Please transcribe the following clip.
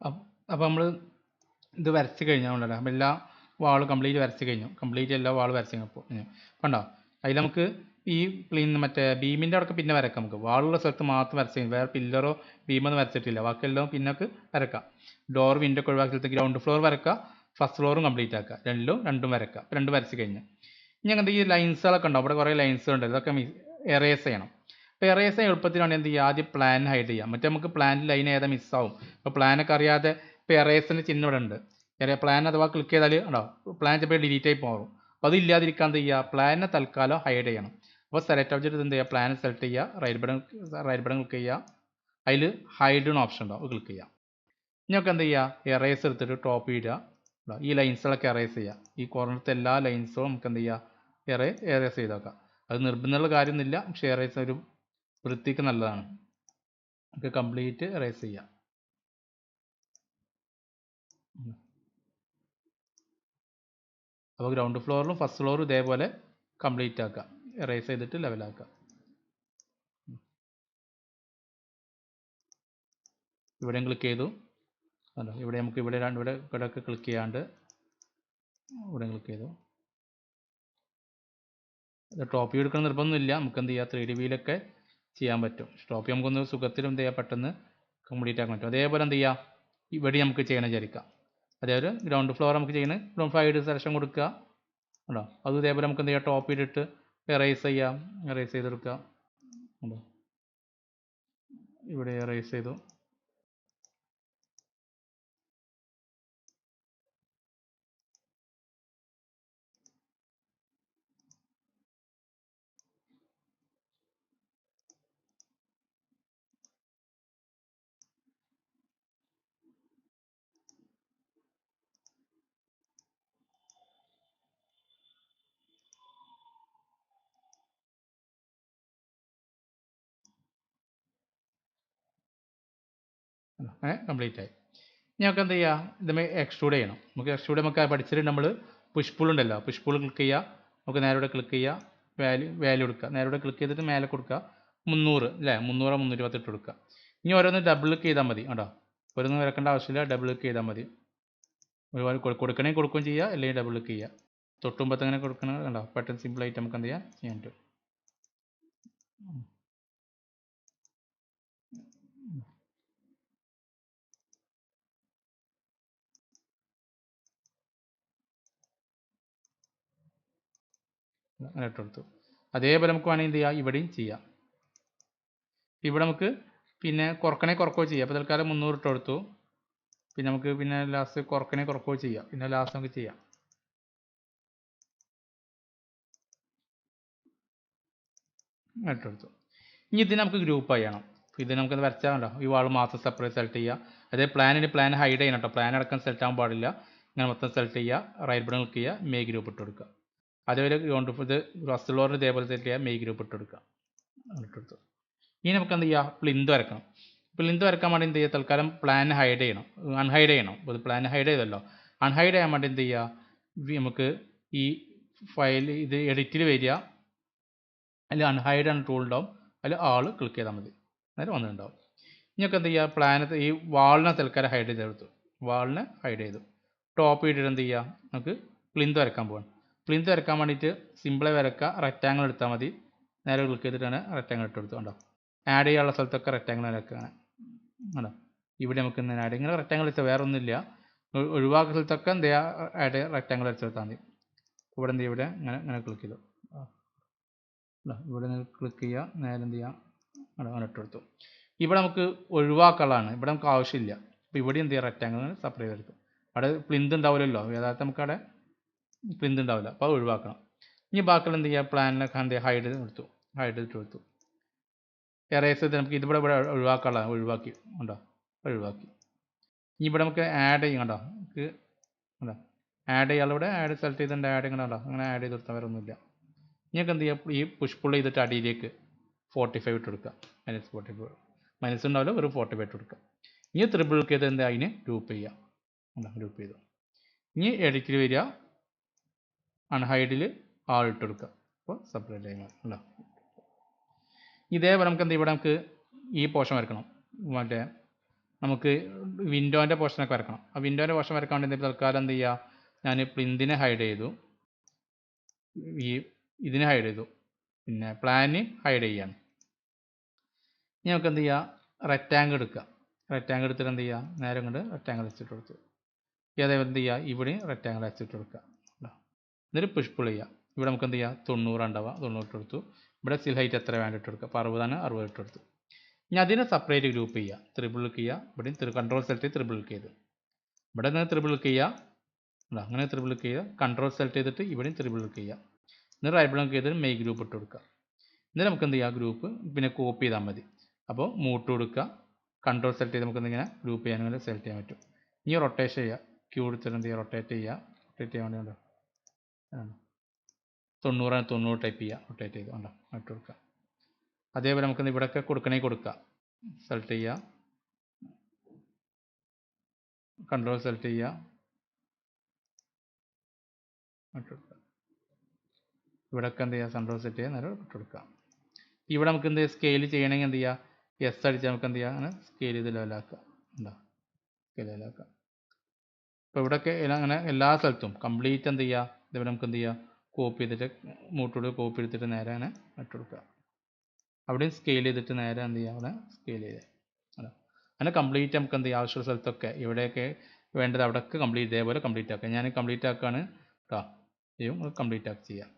അപ്പോൾ നമ്മൾ ഇത് വരച്ച് കഴിഞ്ഞാൽ അപ്പോൾ എല്ലാ വാളും കംപ്ലീറ്റ് വരച്ച് കഴിഞ്ഞു. കംപ്ലീറ്റ് എല്ലാ വാൾ വരച്ച് കഴിഞ്ഞപ്പോൾ കണ്ടോ, അതിൽ നമുക്ക് ഈ മറ്റേ ബീമിൻ്റെ അവിടെയൊക്കെ പിന്നെ വരക്കാം. നമുക്ക് വാളുള്ള സ്ഥലത്ത് മാത്രം വരച്ച് കഴിഞ്ഞു. വേറെ പില്ലറോ ബീമൊന്നും വരച്ചിട്ടില്ല. ബാക്കിയെല്ലാം പിന്നൊക്കെ വരക്കാം. ഡോർ വിൻഡോ ഒക്കെ ഒഴിവാക്കി സ്ഥലത്ത് ഗ്രൗണ്ട് ഫ്ലോർ വരക്കുക, ഫസ്റ്റ് ഫ്ലോറും കംപ്ലീറ്റ് ആക്കുക. രണ്ടും വരക്കുക. രണ്ടും വരച്ച് കഴിഞ്ഞ് ഇനി അങ്ങനത്തെ ഈ ലൈൻസുകളൊക്കെ ഉണ്ടാവും. അവിടെ കുറേ ലൈൻസ് ഉണ്ട്. ഇതൊക്കെ എറേസ് ചെയ്യണം. അപ്പോൾ എറേസ് ചെയ്യാൻ എളുപ്പത്തിലാണ് എന്ത് ചെയ്യുക, ആദ്യം പ്ലാൻ ഹൈഡ് ചെയ്യാം. മറ്റേ നമുക്ക് പ്ലാൻ ലൈൻ ഏതാ മിസ്സാവും. അപ്പോൾ പ്ലാനൊക്കെ അറിയാതെ ഇപ്പോൾ എറേസിൻ്റെ ചിഹ്നം ഇവിടെ ഉണ്ട്. പ്ലാൻ അഥവാ ക്ലിക്ക് ചെയ്താൽ ഉണ്ടാവും പ്ലാൻ ചിലപ്പോൾ ഡിലീറ്റ് ആയി പോകും. അപ്പോൾ അത് ഇല്ലാതിരിക്കാൻ എന്ത് ചെയ്യുക, പ്ലാനിനെ തൽക്കാലം ഹൈഡ് ചെയ്യണം. അപ്പോൾ സെലക്ട് ഓബ്ജക്റ്റ് എന്ത് ചെയ്യുക, പ്ലാൻ സെലക്ട് ചെയ്യുക, റൈറ്റ് ബട്ടൺ ക്ലിക്ക് ചെയ്യുക, അതിൽ ഹൈഡ് എന്ന ഓപ്ഷൻ ഉണ്ടാവും, ക്ലിക്ക് ചെയ്യുക. ഇനിയൊക്കെ എന്ത് ചെയ്യുക, എറേസ് എടുത്തിട്ട് ടോപ്പ് ചെയ്യുക. ഈ ലൈൻസുകളൊക്കെ എറേസ് ചെയ്യുക. ഈ കോർണറത്തെ എല്ലാ ലൈൻസും നമുക്ക് എന്ത് ചെയ്യുക, എറേസ് ചെയ്ത് വെക്കാം. അത് നിർബന്ധമുള്ള കാര്യമൊന്നുമില്ല, പക്ഷേ എറേസ് ഒരു വൃത്തിക്ക് നല്ലതാണ്. നമുക്ക് കംപ്ലീറ്റ് എറേസ് ചെയ്യാം. അപ്പോൾ ഗ്രൗണ്ട് ഫ്ലോറിലും ഫസ്റ്റ് ഫ്ലോറും ഇതേപോലെ കംപ്ലീറ്റ് ആക്കുക, എറേസ് ചെയ്തിട്ട് ലെവലാക്കുക. ഇവിടെയും ക്ലിക്ക് ചെയ്തു. അല്ല ഇവിടെ നമുക്ക് ഇവിടെയൊക്കെ ക്ലിക്ക് ചെയ്യാണ്ട് ഇവിടെ ക്ലിക്ക് ചെയ്തു. ടോപ്പ് വ്യൂ എടുക്കണം നിർബന്ധമൊന്നുമില്ല. നമുക്ക് എന്ത് ചെയ്യാം, 3D വ്യൂവിലൊക്കെ ചെയ്യാൻ പറ്റും. ടോപ്പ് വ്യൂ നമുക്കൊന്ന് സുഖത്തിലും എന്ത് ചെയ്യാം, പെട്ടെന്ന് കംപ്ലീറ്റ് ആക്കാൻ പറ്റും. അതേപോലെ എന്ത് ചെയ്യാം, ഇവിടെ നമുക്ക് ചെയ്യണം വിചാരിക്കാം. അതേപോലെ ഗ്രൗണ്ട് ഫ്ലോർ നമുക്ക് ചെയ്യണം. ഗ്രൗണ്ട് ഫ്ലോർ സെലക്ഷൻ കൊടുക്കുക. ഉണ്ടോ, അതും ഇതേപോലെ നമുക്ക് എന്ത് ചെയ്യാം, ടോപ്പ് ചെയ്തിട്ട് എറേസ് ചെയ്യാം. എറേസ് ചെയ്തെടുക്കുക. ഉണ്ടോ, ഇവിടെ എറേസ് ചെയ്തു. കംപ്ലീറ്റ് ആയി. ഇനി നമുക്ക് എന്ത് ചെയ്യുക, ഇതുമേ എക്സ്ട്രൂഡ് ചെയ്യണം. നമുക്ക് പഠിച്ചിട്ട് നമ്മൾ പുഷ് പുൾ ഉണ്ടല്ലോ, പുഷ് പുൾ ക്ലിക്ക് ചെയ്യുക. നമുക്ക് നേരെ ക്ലിക്ക് ചെയ്യുക, വാല്യൂ കൊടുക്കുക. നേരെ ക്ലിക്ക് ചെയ്തിട്ട് മേലെ കൊടുക്കുക 300 അല്ലേ, 300 328 കൊടുക്കുക. ഇനി ഓരോന്ന് ഡബിൾ ക്ലിക്ക് ചെയ്താൽ മതി. കേട്ടോ, ഓരോന്നും വരക്കേണ്ട ആവശ്യമില്ല, ഡബിൾ ക്ലിക്ക് ചെയ്താൽ മതി. ഒരുപാട് കൊടുക്കണമെങ്കിൽ കൊടുക്കുകയും ചെയ്യുക, അല്ലെങ്കിൽ ഡബിൾ ക്ലിക്ക് ചെയ്യുക. തൊട്ടുമ്പത്ത് അങ്ങനെ കൊടുക്കണത് കണ്ടോ, പെട്ടെന്ന് സിമ്പിളായിട്ട് നമുക്ക് എന്ത് ചെയ്യാൻ പറ്റും. അങ്ങനെ ഇട്ട് കൊടുത്തു. അതേപോലെ നമുക്ക് വേണമെങ്കിൽ എന്ത് ചെയ്യാം, ഇവിടെയും ചെയ്യാം. ഇവിടെ നമുക്ക് പിന്നെ കുറക്കുകയോ ചെയ്യാം. അപ്പോൾ തൽക്കാലം 300 ഇട്ട് കൊടുത്തു. പിന്നെ നമുക്ക് പിന്നെ ലാസ്റ്റ് കുറക്കുകയോ ചെയ്യാം. പിന്നെ ലാസ്റ്റ് നമുക്ക് ചെയ്യാം. ഇട്ട് കൊടുത്തു. ഇനി ഇതിന് നമുക്ക് ഗ്രൂപ്പ് ചെയ്യണം. ഇത് നമുക്ക് വരച്ചാൽ ഈ വാൾ മാത്രം സെപ്പറേറ്റ് സെലക്ട് ചെയ്യുക. അതേ പ്ലാൻ ഹൈഡ് ചെയ്യണം കേട്ടോ. പ്ലാൻ അടക്കം സെലക്ട് ആകാൻ പാടില്ല. ഇങ്ങനെ മൊത്തം സെലക്ട് ചെയ്യുക, റൈറ്റ് ബട്ടൺ ക്ലിക്ക് ചെയ്യുക, മേക്ക് ഗ്രൂപ്പ് ഇട്ട് കൊടുക്കുക. അതേപോലെ ഇത് ഫസ്റ്റ് ഫ്ലോറിൽ ഇതേപോലെ സെലക്ട് ചെയ്യുക, മേക്ക് ഗ്രൂപ്പ് ഇട്ട് കൊടുക്കുക. ഇട്ട് കൊടുത്തു. ഇനി നമുക്ക് എന്ത് ചെയ്യുക, പ്ലിന്ത് വരക്കണം. പ്ലിന്ത് വരക്കാൻ വേണ്ടി എന്ത് ചെയ്യുക, തൽക്കാലം പ്ലാൻ ഹൈഡ് ചെയ്യണം, അൺഹൈഡ് ചെയ്യണം. അപ്പോൾ പ്ലാൻ ഹൈഡ് ചെയ്തല്ലോ, അൺഹൈഡ് ചെയ്യാൻ വേണ്ടി എന്ത് ചെയ്യുക, നമുക്ക് ഈ ഫയൽ ഇത് എഡിറ്റിൽ വരിക, അതിൽ അൺഹൈഡ് എന്ന ടൂൾ ഉണ്ടാവും, അതിൽ ആൾ ക്ലിക്ക് ചെയ്താൽ മതി, അന്നേരം വന്നിട്ടുണ്ടാവും. ഇനിയൊക്കെ എന്ത് ചെയ്യുക, പ്ലാനത്ത് ഈ വാളിനെ തൽക്കാലം ഹൈഡ് ചെയ്തെടുത്തു. വാളിനെ ഹൈഡ് ചെയ്തു. ടോപ്പ് ചെയ്തിട്ട് എന്ത് ചെയ്യുക, നമുക്ക് പ്ലിന്ത് വരക്കാൻ പോകണം. പ്ലിന്ത് വരക്കാൻ വേണ്ടിയിട്ട് സിമ്പിളായി വരക്കുക, റെക്റ്റാങ്കിൾ എടുത്താൽ മതി. നേരെ ക്ലിക്ക് ചെയ്തിട്ടാണ് റെക്റ്റാങ്കിൾ ഇട്ട് കൊടുത്തു. കണ്ടോ, ആഡ് ചെയ്യാനുള്ള സ്ഥലത്തൊക്കെ റെക്റ്റാങ്കിൾ വരക്കുകയാണ്. കണ്ടോ, ഇവിടെ നമുക്ക് ഇന്ന് ആഡ് ഇങ്ങനെ റെക്റ്റാങ്കിൾ വെച്ചാൽ വേറെ ഒന്നുമില്ല. ഒഴിവാക്കുന്ന സ്ഥലത്തൊക്കെ എന്ത് ചെയ്യുക, ആഡ് റെക്റ്റാങ്കിൾ വെച്ചെടുത്താൽ മതി. ഇവിടെ എന്ത് ചെയ്യുക, ഇവിടെ ഇങ്ങനെ ക്ലിക്ക് ചെയ്തു. ഇവിടെ ക്ലിക്ക് ചെയ്യുക, നേരെ എന്ത് ചെയ്യുക, അങ്ങനെ ഇട്ട് കൊടുത്തു. ഇവിടെ നമുക്ക് ഒഴിവാക്കാനുള്ളതാണ്, ഇവിടെ നമുക്ക് ആവശ്യമില്ല. അപ്പോൾ ഇവിടെ എന്ത് ചെയ്യുക, റെക്റ്റാങ്കിൾ സെപ്പറേറ്റ് ചെയ്തെടുക്കും. അവിടെ പ്ലിന്ത് ഉണ്ടാവില്ലല്ലോ, യഥാർത്ഥം നമുക്ക് അവിടെ പ്ലിന്ത് ഉണ്ടാവില്ല, അപ്പോൾ അത് ഒഴിവാക്കണം. ഇനി ബാക്കിയുള്ള എന്ത് ചെയ്യുക, പ്ലാനിനൊക്കെ എന്ത് ചെയ്യുക, ഹൈഡ് ഇട്ട് കൊടുത്തു. എറേസ് ചെയ്ത് നമുക്ക് ഇവിടെ ഒഴിവാക്കാനുള്ളതാണ്, ഒഴിവാക്കി. ഉണ്ടോ, ഒഴിവാക്കി. ഇനി ഇവിടെ നമുക്ക് ആഡ് ചെയ്യും. കണ്ടോ, നമുക്ക് ഉണ്ടോ, ആഡ് ചെയ്യാനുള്ള ഇവിടെ ആഡ് സെലക്ട് ചെയ്തിട്ടുണ്ട്, ആഡ് ചെയ്യണമല്ലോ, അങ്ങനെ ആഡ് ചെയ്ത് കൊടുത്താൽ വേറെ ഒന്നുമില്ല. ഇനിയൊക്കെ എന്ത് ചെയ്യുക, ഈ പുഷ് പുൾ ചെയ്തിട്ട് അടിയിലേക്ക് 45 ഇട്ട് കൊടുക്കുക. -45 മൈനസ് ഉണ്ടാവില്ല, ഒരു 45 ഇട്ട് കൊടുക്കുക. ഇനി ത്രിബിൾ ക്ലിക്ക് ചെയ്ത് എന്താ, അതിന് ഗ്രൂപ്പ് ചെയ്യുക. ഗ്രൂപ്പ് ചെയ്തു. ഇനി എഡിറ്റിൽ വരിക, അൺഹൈഡിൽ ആൾ ഇട്ട് കൊടുക്കുക. അപ്പോൾ സെപ്പറേറ്റ് ചെയ്യുക. അല്ല, ഇതേപോലെ നമുക്ക് എന്ത് ഇവിടെ നമുക്ക് ഈ പോർഷൻ വരക്കണം. മറ്റേ നമുക്ക് വിൻഡോൻ്റെ പോർഷനൊക്കെ വരക്കണം. ആ വിൻഡോൻ്റെ പോർഷൻ വരക്കാൻ വേണ്ടി തൽക്കാലം എന്ത് ചെയ്യുക, ഞാൻ പ്ലിന്തിനെ ഹൈഡ് ചെയ്തു, ഈ ഇതിനെ ഹൈഡ് ചെയ്തു, പിന്നെ പ്ലാന് ഹൈഡ് ചെയ്യാണ്. ഇനി നമുക്ക് എന്ത് ചെയ്യുക, റെക്റ്റാങ്കിൾ എടുക്കുക. റെക്റ്റാങ്കിൾ എടുത്തിട്ട് എന്ത് ചെയ്യുക, നേരെ കൊണ്ട് റെക്റ്റാങ്കിൾ വെച്ചിട്ട് കൊടുത്തു. അതേപോലെ എന്ത് ചെയ്യുക, ഇവിടെയും റെക്റ്റാങ്കിൾ വെച്ചിട്ട് കൊടുക്കുക. എന്നിട്ട് പുഷ് പുൾ ചെയ്യുക. ഇവിടെ നമുക്ക് എന്ത് ചെയ്യുക, 90 ഉണ്ടാവുക, 90 ഇട്ട് കൊടുത്തു. ഇവിടെ സ്റ്റിൽ ഹൈറ്റ് എത്ര വേണ്ട ഇട്ട് കൊടുക്കുക. അപ്പോൾ 60 60 ഇട്ട് കൊടുത്തു. ഇനി അതിനെ സെപ്പറേറ്റ് ഗ്രൂപ്പ് ചെയ്യുക. ത്രിബിൾ ക്ലിക്ക് ചെയ്യുക. ഇവിടെയും കൺട്രോൾ സെലക്ട് ചെയ്ത് ത്രിബിൾ ക്ലിക്ക് ചെയ്ത് ഇവിടെ നിന്ന് ത്രിബിൾ ക്ലിക്ക് ചെയ്യുക. അങ്ങനെ ത്രിബിൾ ക്ലിക്ക് ചെയ്യുക. കൺട്രോൾ സെലക്ട് ചെയ്തിട്ട് ഇവിടെയും ത്രിബിൾ ക്ലിക്ക് ചെയ്യുക. എന്നിട്ട് റൈറ്റ് ക്ലിക്ക് ചെയ്തിട്ട് മെയ് ഗ്രൂപ്പ് ഇട്ട് കൊടുക്കുക. എന്നിട്ട് നമുക്ക് എന്ത് ചെയ്യുക, ഗ്രൂപ്പ് പിന്നെ കോപ്പി ചെയ്താൽ മതി. അപ്പോൾ മൂട്ട് കൊടുക്കുക, കൺട്രോൾ സെലക്ട് ചെയ്ത് നമുക്ക് എന്തെങ്കിലും ഗ്രൂപ്പ് ചെയ്യാൻ സെലക്ട് ചെയ്യാൻ പറ്റും. ഇനി റൊട്ടേഷൻ ചെയ്യുക. ക്യൂ എടുത്തിട്ട് എന്ത് ചെയ്യുക, റൊട്ടേറ്റ് ചെയ്യുക. റൊട്ടേറ്റ് ചെയ്യാൻ വേണ്ടി 90 ടൈപ്പ് ചെയ്യുക, റൊട്ടേറ്റ് ചെയ്ത് ഇട്ട് കൊടുക്കുക. അതേപോലെ നമുക്ക് ഇവിടെയൊക്കെ കൊടുക്കണമെങ്കിൽ കൊടുക്കുക. സെലക്ട് ചെയ്യുക, കൺട്രോൾ സെലക്ട് ചെയ്യുക, ഇട്ട് കൊടുക്കുക. ഇവിടെയൊക്കെ എന്ത് ചെയ്യുക, കൺട്രോൾ സെറ്റ് ചെയ്യുക, നേരെ ഇട്ട് കൊടുക്കുക. ഇവിടെ നമുക്ക് എന്ത് സ്കെയിൽ ചെയ്യണമെങ്കിൽ എന്ത് ചെയ്യുക, എസ് അടിച്ചാൽ നമുക്ക് എന്ത് ചെയ്യുക, അങ്ങനെ സ്കെയിൽ ചെയ്ത് ലെവലാക്കുക. സ്കെയിൽ ലെവലാക്കുക. അപ്പോൾ ഇവിടെയൊക്കെ അങ്ങനെ എല്ലാ സ്ഥലത്തും കംപ്ലീറ്റ് എന്ത് ചെയ്യുക, ഇതേപോലെ നമുക്ക് എന്ത് ചെയ്യുക, കോപ്പി ചെയ്തിട്ട് മൂട്ടോട് കോപ്പി എടുത്തിട്ട് നേരെ അങ്ങനെ ഇട്ട് കൊടുക്കുക. അവിടെയും സ്കെയിൽ ചെയ്തിട്ട് നേരെ എന്ത് ചെയ്യുക, അവിടെ സ്കെയിൽ ചെയ്ത് അങ്ങനെ കംപ്ലീറ്റ് നമുക്ക് എന്ത് ചെയ്യുക, ആവശ്യമുള്ള സ്ഥലത്തൊക്കെ എവിടെയൊക്കെ വേണ്ടത് അവിടെയൊക്കെ കംപ്ലീറ്റ് ഇതേപോലെ കംപ്ലീറ്റ് ആക്കുക. ഞാൻ കംപ്ലീറ്റ് ആക്കുകയാണ് കേട്ടോ. കംപ്ലീറ്റ് ആക്കി ചെയ്യാം.